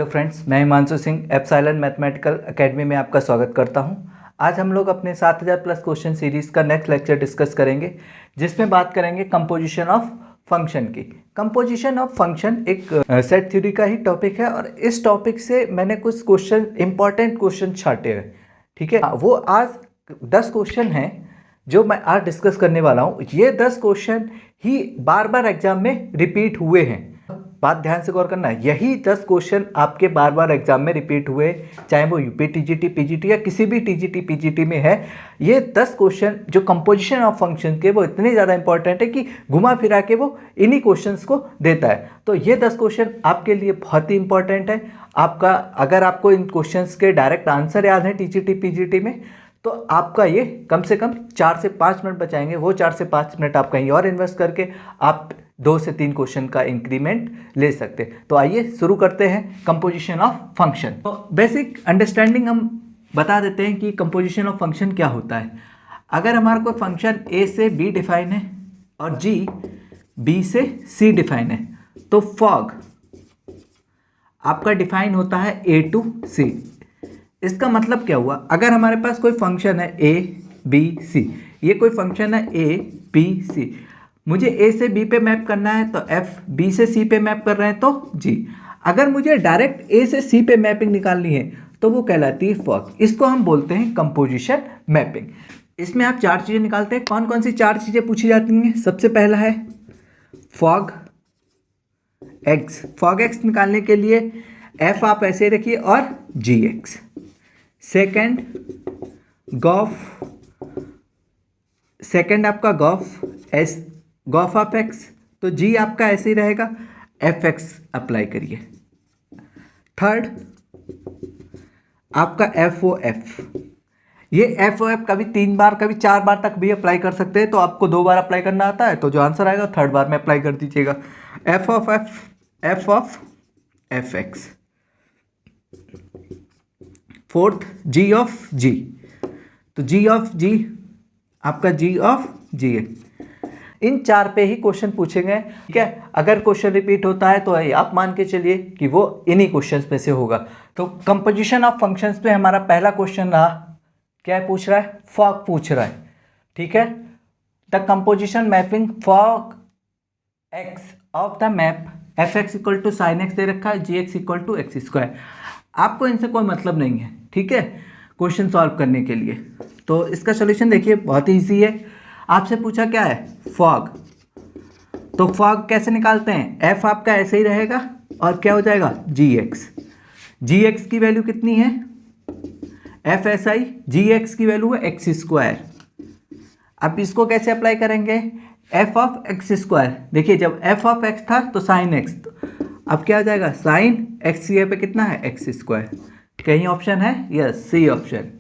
Friends, मैं Himanshu Singh epsilon mathematical academy में आपका स्वागत करता हूं। आज हम लोग अपने 7000 प्लस क्वेश्चन सीरीज़ का नेक्स्ट लेक्चर डिस्कस करेंगे, जिसमें बात करेंगे कंपोजिशन ऑफ फंक्शन की। कंपोजिशन ऑफ फंक्शन एक सेट थ्योरी का ही टॉपिक है और इस टॉपिक से मैंने कुछ क्वेश्चन इंपॉर्टेंट क्वेश्चन छाटे हैं। ठीक है, वो आज 10 क्वेश्चन हैं जो मैं आज डिस्कस करने वाला हूँ। ये 10 क्वेश्चन ही बार बार एग्जाम में रिपीट हुए हैं। बात ध्यान से गौर करना, यही 10 क्वेश्चन आपके बार बार एग्जाम में रिपीट हुए, चाहे वो यूपी टीजीटी पीजीटी या किसी भी टीजीटी पीजीटी में है। ये 10 क्वेश्चन जो कंपोजिशन ऑफ फंक्शन के, वो इतने ज़्यादा इंपॉर्टेंट है कि घुमा फिरा के वो इन्हीं क्वेश्चंस को देता है। तो ये 10 क्वेश्चन आपके लिए बहुत ही इंपॉर्टेंट है। आपका अगर आपको इन क्वेश्चंस के डायरेक्ट आंसर याद है टीजीटी पीजीटी में, तो आपका ये कम से कम 4 से 5 मिनट बचाएंगे। वो 4 से 5 मिनट आप कहीं और इन्वेस्ट करके आप 2 से 3 क्वेश्चन का इंक्रीमेंट ले सकते। तो आइए शुरू करते हैं कंपोजिशन ऑफ फंक्शन। तो बेसिक अंडरस्टैंडिंग हम बता देते हैं कि कंपोजिशन ऑफ फंक्शन क्या होता है। अगर हमारा कोई फंक्शन a से b डिफाइन है और g b से c डिफाइन है, तो फॉग आपका डिफाइन होता है a टू c। इसका मतलब क्या हुआ, अगर हमारे पास कोई फंक्शन है a b c, ये कोई फंक्शन है a b c, मुझे a से b पे मैप करना है तो f, b से c पे मैप कर रहे हैं तो g। अगर मुझे डायरेक्ट a से c पे मैपिंग निकालनी है तो वो कहलाती है फॉग। इसको हम बोलते हैं कंपोजिशन मैपिंग। इसमें आप 4 चीज़ें निकालते हैं। कौन कौन सी 4 चीज़ें पूछी जाती हैं? सबसे पहला है फॉग x। फॉग x निकालने के लिए f आप ऐसे रखिए और gx। सेकेंड गॉफ, सेकेंड आपका gof s, gof of x, तो g आपका ऐसे ही रहेगा, fx अप्लाई करिए। थर्ड आपका FOF। ये FOF कभी 3 बार कभी 4 बार तक भी अप्लाई कर सकते हैं, तो आपको 2 बार अप्लाई करना आता है, तो जो आंसर आएगा 3rd बार में अप्लाई कर दीजिएगा। f of fx। Fourth g of g, तो g ऑफ g आपका g ऑफ g है। इन 4 पे ही क्वेश्चन पूछेंगे। ठीक है, अगर क्वेश्चन रिपीट होता है तो आप मान के चलिए कि वो इन्हीं क्वेश्चंस में से होगा। तो कंपोजिशन ऑफ फंक्शंस पे हमारा पहला क्वेश्चन रहा, क्या पूछ रहा है? फॉग पूछ रहा है। ठीक है, the composition mapping fog x of the map fx equal to sine x दे रखा है, gx equal to x square. आपको इनसे कोई मतलब नहीं है, ठीक है, क्वेश्चन सॉल्व करने के लिए। तो इसका सोल्यूशन देखिए, बहुत ही ईजी है। आपसे पूछा क्या है? फॉग। तो फॉग कैसे निकालते हैं? f आपका ऐसे ही रहेगा और क्या हो जाएगा? gx। gx की वैल्यू कितनी है? f SI, gx की वैल्यू है एक्स स्क्वायर। अब इसको कैसे अप्लाई करेंगे? f of x square. देखिए, जब f ऑफ x था तो साइन x, अब क्या हो जाएगा? साइन x की पे कितना है? X square. कहीं ऑप्शन है? Yes, C option.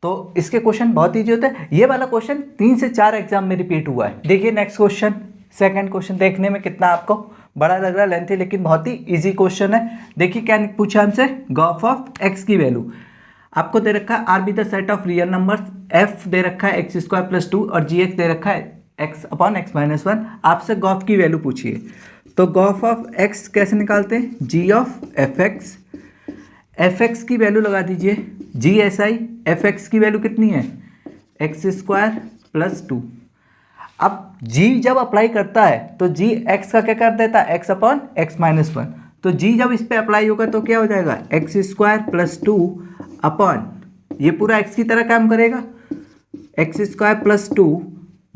तो इसके क्वेश्चन बहुत ईजी होते हैं। ये वाला क्वेश्चन 3 से 4 एग्जाम में रिपीट हुआ है। देखिए नेक्स्ट क्वेश्चन, सेकंड क्वेश्चन। देखने में कितना आपको बड़ा लग रहा है, लेंथी, लेकिन बहुत ही इजी क्वेश्चन है। देखिए क्या पूछा हमसे, गॉफ ऑफ एक्स की वैल्यू आपको दे रखा है R be the set of real numbers, f दे रखा है एक्स स्क्वायर प्लस 2 और जी एक्स दे रखा है एक्स अपॉन एक्स माइनस 1। आपसे गॉफ की वैल्यू पूछिए, तो गॉफ ऑफ एक्स कैसे निकालते हैं? G of f x, f x की वैल्यू लगा दीजिए, g s i, f x की वैल्यू कितनी है? X square plus 2। अब जी जब अप्लाई करता है तो जी एक्स का क्या कर देता है? X upon x minus 1। तो जी जब इस पे अप्लाई होगा तो क्या हो जाएगा? एक्स स्क्वायर प्लस 2 अपॉन, ये पूरा एक्स की तरह काम करेगा, एक्स स्क्वायर प्लस 2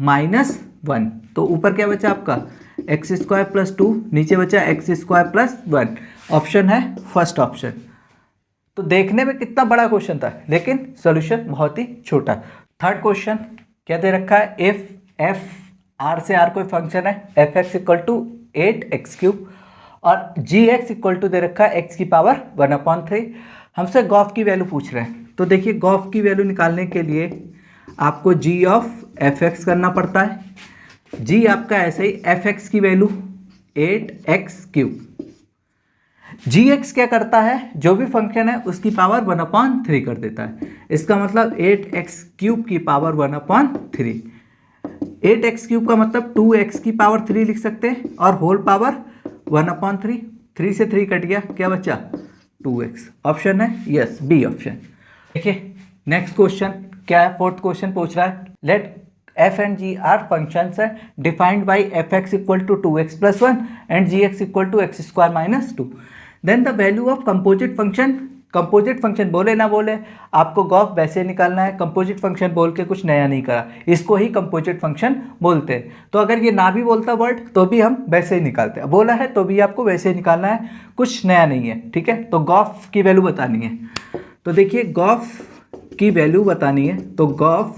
माइनस 1। तो ऊपर क्या बचा आपका? एक्स स्क्वायर प्लस 2, नीचे बचा एक्स स्क्वायर प्लस 1। ऑप्शन है फर्स्ट ऑप्शन। तो देखने में कितना बड़ा क्वेश्चन था, लेकिन सॉल्यूशन बहुत ही छोटा। थर्ड क्वेश्चन क्या दे रखा है? इफ एफ आर से आर कोई फंक्शन है, f x equal to 8x³ और जी एक्स इक्वल टू दे रखा है एक्स की पावर 1/3। हमसे गॉफ की वैल्यू पूछ रहे हैं। तो देखिए, गॉफ की वैल्यू निकालने के लिए आपको जी ऑफ एफ एक्स करना पड़ता है। जी आपका ऐसे ही एफ एक्स की वैल्यू 8x³। जी एक्स क्या करता है? जो भी फंक्शन है उसकी पावर 1/3 कर देता है। इसका मतलब 8x³ की पावर 1/3। 8x³ का मतलब 2x की पावर 3 लिख सकते हैं और होल पावर 1/3। 3 से 3 कट गया, क्या बचा 2x। ऑप्शन है यस बी ऑप्शन। देखिए नेक्स्ट क्वेश्चन क्या है, फोर्थ क्वेश्चन पूछ रहा है let f and g are functions है defined by fx equal to 2x plus 1 and gx equal to x square minus 2, then the value of composite function. Composite function बोले ना बोले आपको गॉफ वैसे निकालना है, कंपोजिट फंक्शन बोल के कुछ नया नहीं करा, इसको ही कंपोजिट फंक्शन बोलते हैं। तो अगर ये ना भी बोलता वर्ड तो भी हम वैसे ही निकालते हैं, बोला है तो भी आपको वैसे ही निकालना है, कुछ नया नहीं है, ठीक है। तो गॉफ की वैल्यू बतानी है, तो देखिए गॉफ की वैल्यू बतानी है, तो गॉफ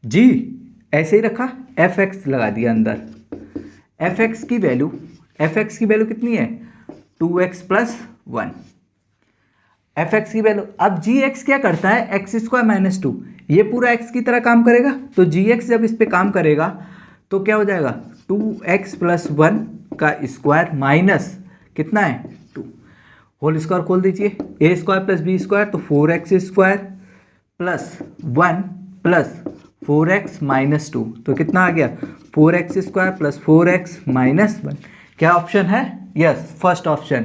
जी ऐसे ही रखा, एफ एक्स लगा दिया अंदर, एफ एक्स की वैल्यू कितनी है 2x प्लस 1, एफ एक्स की वैल्यू। अब जी एक्स क्या करता है एक्स स्क्वायर माइनस 2, ये पूरा एक्स की तरह काम करेगा, तो जी एक्स जब इस पे काम करेगा तो क्या हो जाएगा 2x प्लस 1 का स्क्वायर माइनस कितना है 2, होल स्क्वायर खोल दीजिए, ए स्क्वायर प्लस बी स्क्वायर तो 4x square plus 1 plus 4x minus 2, तो कितना आ गया 4x square plus 4x minus 1। क्या ऑप्शन है यस फर्स्ट ऑप्शन,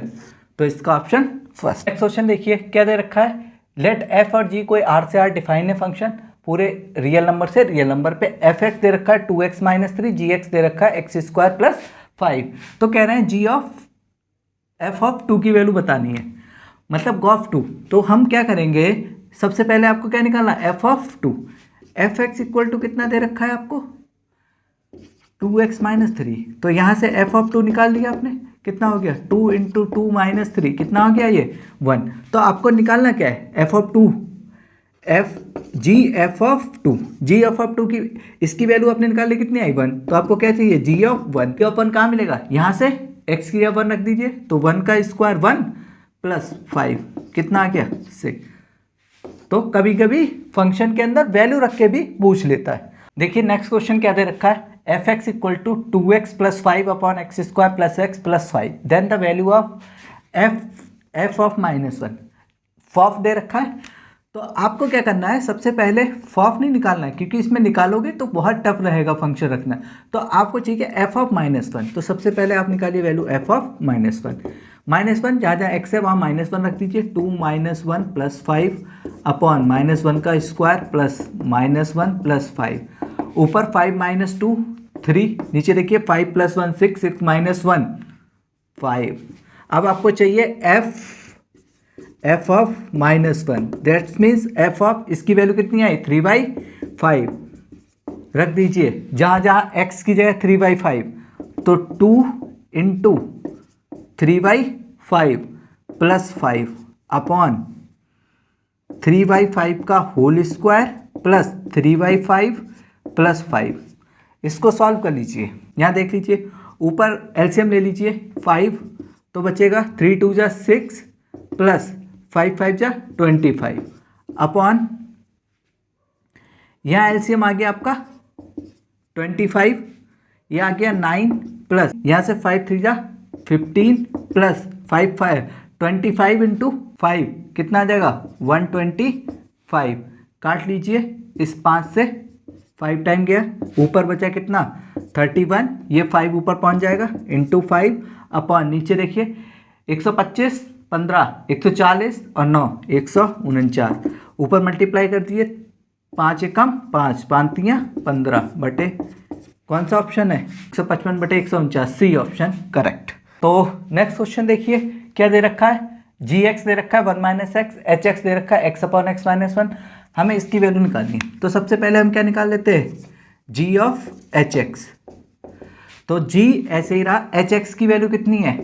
तो इसका ऑप्शन फर्स्ट। नेक्स्ट क्वेश्चन देखिए क्या दे रखा है, लेट एफ और जी कोई आर से आर डिफाइन है फंक्शन, पूरे रियल नंबर से रियल नंबर पे एफ एक्स दे रखा है 2x माइनस 3, जी एक्स दे रखा है एक्स स्क्वायर प्लस 5, तो कह रहे हैं जी ऑफ एफ ऑफ 2 की वैल्यू बतानी है, मतलब गॉफ 2। तो हम क्या करेंगे, सबसे पहले आपको क्या निकालना f of 2, f x equal to कितना दे रखा है आपको 2x माइनस 3, तो यहाँ से एफ ऑफ 2 निकाल लिया आपने, कितना हो गया 2 इंटू 2 माइनस 3, कितना हो गया ये 1। तो आपको निकालना क्या है f of 2, f of 2, g f of 2 की इसकी वैल्यू आपने निकाल ली कितनी आई 1, तो आपको क्या चाहिए जी ऑफ 1, क्या अपन कहाँ मिलेगा यहाँ से x की 1 रख दीजिए, तो 1 का स्क्वायर 1 प्लस 5 कितना आ गया 6। तो कभी कभी फंक्शन के अंदर वैल्यू रख के भी पूछ लेता है। देखिए नेक्स्ट क्वेश्चन क्या दे रखा है, f x equal to 2x plus 5 upon x square plus x plus 5, then the value of f of minus 1, fof दे रखा है। तो आपको क्या करना है, सबसे पहले फॉफ नहीं निकालना है क्योंकि इसमें निकालोगे तो बहुत टफ रहेगा फंक्शन रखना, तो आपको चाहिए एफ ऑफ माइनस 1, तो सबसे पहले आप निकालिए वैल्यू एफ ऑफ माइनस 1, जहाँ जहाँ एक्स है वहाँ माइनस 1 रख दीजिए, 2 माइनस 1 प्लस 5 अपॉन माइनस 1 का स्क्वायर प्लस माइनस 1 प्लस 5, ऊपर 5 माइनस 2 3, नीचे देखिए 5 प्लस 1 6, 6 माइनस 1 5। अब आपको चाहिए F of minus 1, that means F of इसकी वैल्यू कितनी आई 3/5 रख दीजिए, जहाँ जहाँ एक्स की जगह 3/5, तो 2 इंटू 3/5 प्लस 5 अपॉन 3/5 का होल स्क्वायर प्लस 3/5 प्लस 5। इसको सॉल्व कर लीजिए, यहाँ देख लीजिए ऊपर एलसीएम ले लीजिए 5, तो बचेगा 3 2 जा 6 प्लस 5 5 जा 25 अपॉन यहाँ एलसीएम आ गया आपका 25, ये आ गया 9 प्लस यहाँ से 5 3 जा 15 प्लस 5 5 25 इंटू 5 कितना आ जाएगा 125, काट लीजिए, इस 5 से 5 टाइम गया, ऊपर बचा कितना 31, ये 5 ऊपर पहुंच जाएगा इंटू 5 अपॉन नीचे देखिए 125 15 140 और 9 149, ऊपर मल्टीप्लाई कर दिए 5 एकम 5 5 15 बटे कौन सा ऑप्शन है 155 बटे 149, सी ऑप्शन करेक्ट। तो नेक्स्ट क्वेश्चन देखिए क्या दे रखा है, जी एक्स दे रखा है 1 माइनस एक्स, एच एक्स दे रखा है एक्स अपॉन एक्स माइनस 1, हमें इसकी वैल्यू निकालनी है। तो सबसे पहले हम क्या निकाल लेते हैं जी ऑफ एच एक्स, तो जी ऐसे ही रहा, एच एक्स की वैल्यू कितनी है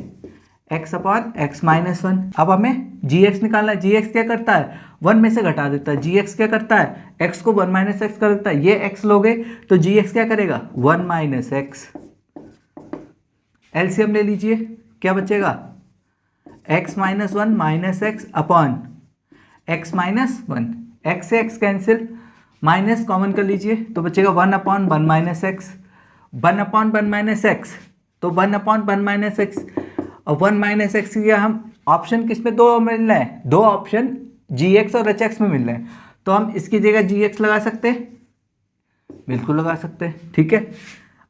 एक्स अपॉन एक्स माइनस 1। अब हमें जी एक्स निकालना है, जी एक्स क्या करता है 1 में से घटा देता है, जी एक्स क्या करता है एक्स को 1 माइनस एक्स कर देता है, ये एक्स लोगे तो जी एक्स क्या करेगा 1 माइनस एक्स, एलसीएम ले लीजिए क्या बचेगा x minus 1 minus x upon x minus 1, x से एक्स कैंसिल, माइनस कॉमन कर लीजिए तो बचेगा 1 upon 1 minus x, 1 upon 1 minus x, तो 1 अपॉन 1 माइनस एक्स, और 1 माइनस एक्स की हम ऑप्शन किस में दो मिल रहे हैं, दो ऑप्शन जी एक्स और एच एक्स में मिल रहे हैं, तो हम इसकी जगह जी एक्स लगा सकते हैं, बिल्कुल लगा सकते हैं, ठीक है।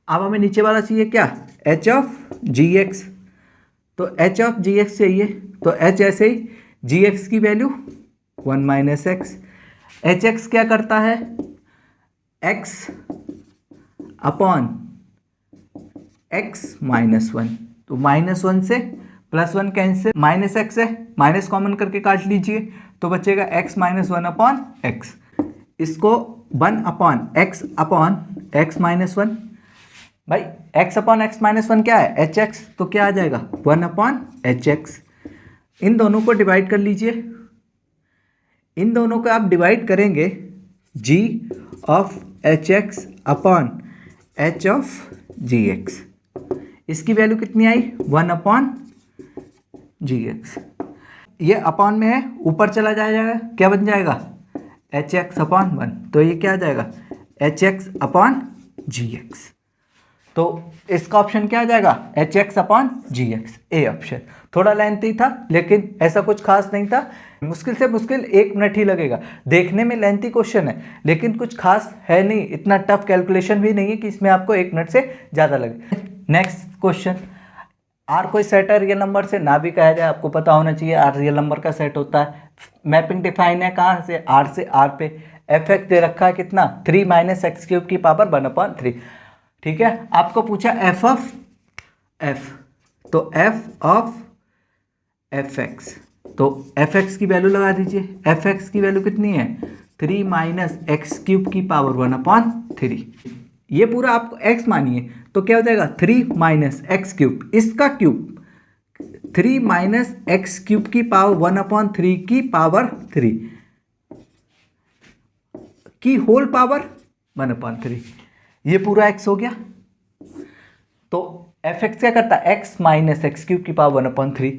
अब हमें नीचे वाला चाहिए क्या एच ऑफ जी एक्स, तो एच ऑफ जी एक्स चाहिए, तो एच ऐसे ही जी एक्स की value 1 minus x, H x क्या करता है x upon x minus one, तो माइनस 1 से +1 कैंसिल, माइनस एक्स है माइनस कॉमन करके काट लीजिए, तो बचेगा x माइनस 1 अपॉन एक्स, इसको 1 अपॉन एक्स माइनस 1, भाई x अपॉन एक्स माइनस 1 क्या है एच एक्स, तो क्या आ जाएगा 1 अपॉन एच एक्स। इन दोनों को डिवाइड कर लीजिए, इन दोनों को आप डिवाइड करेंगे g of h x upon h of g x, इसकी वैल्यू कितनी आई 1 अपॉन जी एक्स, ये अपॉन में है ऊपर चला जाएगा, क्या बन जाएगा एच एक्स अपॉन 1, तो ये क्या आ जाएगा h x upon g x, तो इसका ऑप्शन क्या आ जाएगा h x upon g x, A option. थोड़ा लेंथी था लेकिन ऐसा कुछ खास नहीं था, मुश्किल से मुश्किल 1 मिनट ही लगेगा, देखने में लेंथी क्वेश्चन है लेकिन कुछ खास है नहीं, इतना टफ कैलकुलेशन भी नहीं है कि इसमें आपको 1 मिनट से ज़्यादा लगे। नेक्स्ट क्वेश्चन, आर कोई सेट है रियल नंबर से, ना भी कहा जाए आपको पता होना चाहिए आर रियल नंबर का सेट होता है। मैपिंग डिफाइन है कहाँ से आर पे, एफ एक्स दे रखा है कितना 3 माइनस एक्स क्यूब की पावर 1/3, ठीक है। आपको पूछा एफ ऑफ एफ, तो एफ ऑफ एफ एक्स, तो एफ एक्स की वैल्यू लगा दीजिए, एफ एक्स की वैल्यू कितनी है 3 माइनस एक्स क्यूब की पावर 1/3, ये पूरा आपको x मानिए तो क्या हो जाएगा 3 माइनस एक्स क्यूब, इसका क्यूब 3 माइनस एक्स क्यूब की पावर 1/3 की पावर 3 की होल पावर 1/3, ये पूरा x हो गया। तो एफ एक्स क्या करता है x माइनस एक्स क्यूब की पावर 1/3,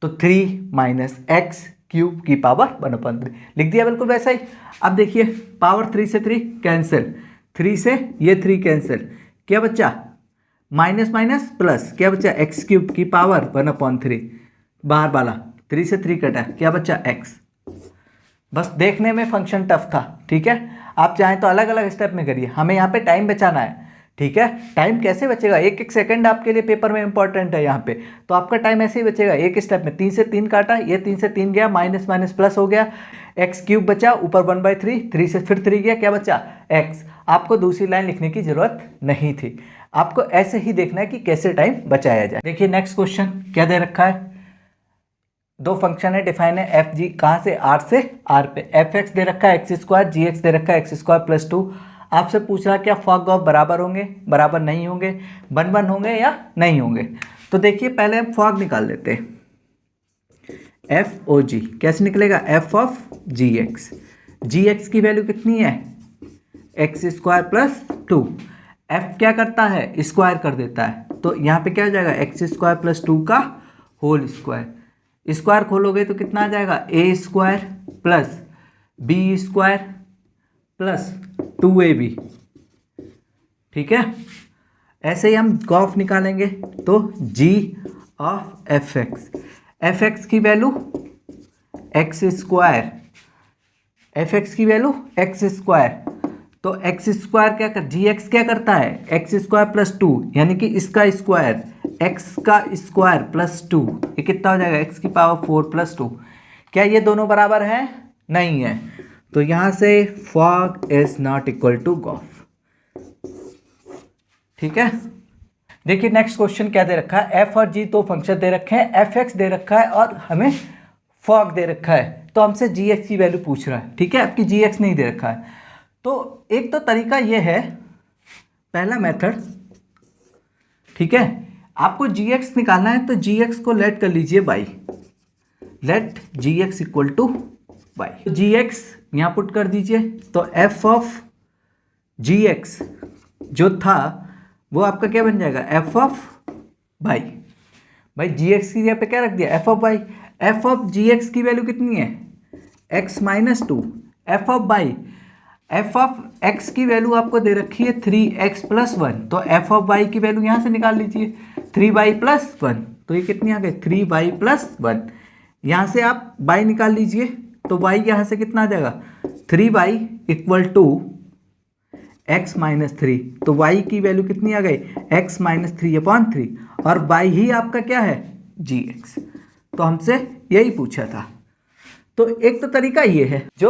तो 3 माइनस एक्स क्यूब की पावर 1/3 लिख दिया बिल्कुल वैसा ही। अब देखिए पावर 3 से 3 कैंसिल, 3 से ये 3 कैंसिल, क्या बच्चा माइनस माइनस प्लस, क्या बच्चा एक्स क्यूब की पावर 1/3, बाहर वाला 3 से 3 कटा, क्या बच्चा x। बस देखने में फंक्शन टफ था, ठीक है। आप चाहें तो अलग अलग स्टेप में करिए, हमें यहाँ पे टाइम बचाना है, ठीक है। टाइम कैसे बचेगा, एक एक सेकंड आपके लिए पेपर में इंपॉर्टेंट है यहाँ पे, तो आपका टाइम ऐसे ही बचेगा। एक स्टेप में 3 से 3 काटा, ये 3 से 3 गया, माइनस माइनस प्लस हो गया, एक्स क्यूब बचा ऊपर 1/3, 3 से फिर 3 गया, क्या बचा एक्स। आपको दूसरी लाइन लिखने की जरूरत नहीं थी, आपको ऐसे ही देखना है कि कैसे टाइम बचाया जाए। देखिए नेक्स्ट क्वेश्चन क्या दे रखा है, दो फंक्शन है डिफाइन है एफ जी, कहाँ से आर से आर पे, एफ एक्स दे रखा है एक्स स्क्वायर, जी एक्स दे रखा है एक्स स्क्वायर प्लस 2। आपसे पूछ रहा है क्या फॉग ऑफ बराबर होंगे, बराबर नहीं होंगे, 1 होंगे या नहीं होंगे। तो देखिए पहले हम फॉग निकाल लेते हैं, एफ ओ जी कैसे निकलेगा, एफ ऑफ जी एक्स की वैल्यू कितनी है एक्स स्क्वायर प्लस 2, एफ क्या करता है स्क्वायर कर देता है, तो यहाँ पे क्या हो जाएगा एक्स स्क्वायर प्लस 2 का होल स्क्वायर, स्क्वायर खोलोगे तो कितना आ जाएगा a square plus b square plus 2ab, ठीक है। ऐसे ही हम गॉफ निकालेंगे तो g ऑफ एफ एक्स की value x square, F x की वैल्यू एक्स स्क्वायर, तो एक्स स्क्वायर क्या कर, जी एक्स क्या करता है एक्स स्क्वायर प्लस 2, यानी कि इसका स्क्वायर एक्स का स्क्वायर प्लस 2, ये कितना हो जाएगा एक्स की पावर 4 प्लस 2। क्या ये दोनों बराबर हैं, नहीं है, तो यहाँ से fog is not equal to gof, ठीक है। देखिए नेक्स्ट क्वेश्चन क्या दे रखा है, एफ और जी दो फंक्शन दे रखे हैं, एफ एक्स दे रखा है और हमें फॉग दे रखा है, तो हमसे जी एक्स की वैल्यू पूछ रहा है, ठीक है। आपकी जी एक्स नहीं दे रखा है, तो एक तो तरीका ये है पहला मेथड, ठीक है। आपको जी एक्स निकालना है तो जी एक्स को लेट कर लीजिए y, let g x equal to y, g x यहाँ पुट कर दीजिए, तो एफ ऑफ जी एक्स जो था वो आपका क्या बन जाएगा एफ ऑफ वाई, भाई जी एक्स की जगह पे क्या रख दिया f of y, f of g x की वैल्यू कितनी है x minus 2, f of y, f of x की वैल्यू आपको दे रखी है 3x प्लस 1, तो एफ ऑफ वाई की वैल्यू यहाँ से निकाल लीजिए 3y प्लस 1, तो ये कितनी आ गई 3y प्लस 1, यहाँ से आप y निकाल लीजिए, तो y यहाँ से कितना आ जाएगा 3y equal to x minus 3, तो y की वैल्यू कितनी आ गई x माइनस 3/3, और y ही आपका क्या है जी एक्स। तो हमसे यही पूछा था। तो एक तो तरीका ये है जो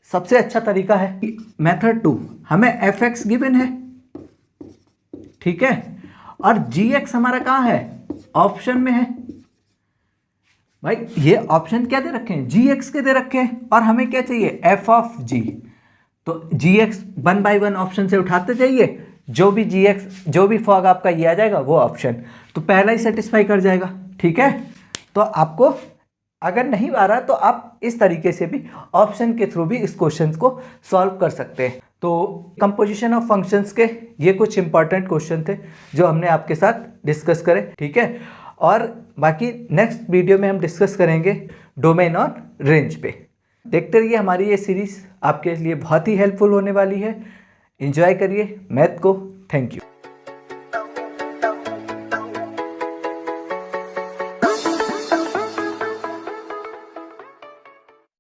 सबसे अच्छा तरीका है कि मेथड 2, हमें एफ एक्स गिवन है, ठीक है, और जी एक्स हमारा कहाँ है, ऑप्शन में है। भाई ये ऑप्शन क्या दे रखे हैं, जी एक्स के दे रखे हैं, और हमें क्या चाहिए, एफ ऑफ जी। तो जी एक्स 1 बाय 1 ऑप्शन से उठाते जाइए, जो भी जी एक्स, जो भी फॉग आपका ये आ जाएगा वो ऑप्शन, तो पहला ही सेटिस्फाई कर जाएगा, ठीक है। तो आपको अगर नहीं आ रहा तो आप इस तरीके से भी ऑप्शन के थ्रू भी इस क्वेश्चन को सॉल्व कर सकते हैं। तो कंपोजिशन ऑफ फंक्शंस के ये कुछ इंपॉर्टेंट क्वेश्चन थे जो हमने आपके साथ डिस्कस करे, ठीक है। और बाकी नेक्स्ट वीडियो में हम डिस्कस करेंगे डोमेन और रेंज पे। देखते रहिए, हमारी ये सीरीज आपके लिए बहुत ही हेल्पफुल होने वाली है। एंजॉय करिए मैथ को। Thank you.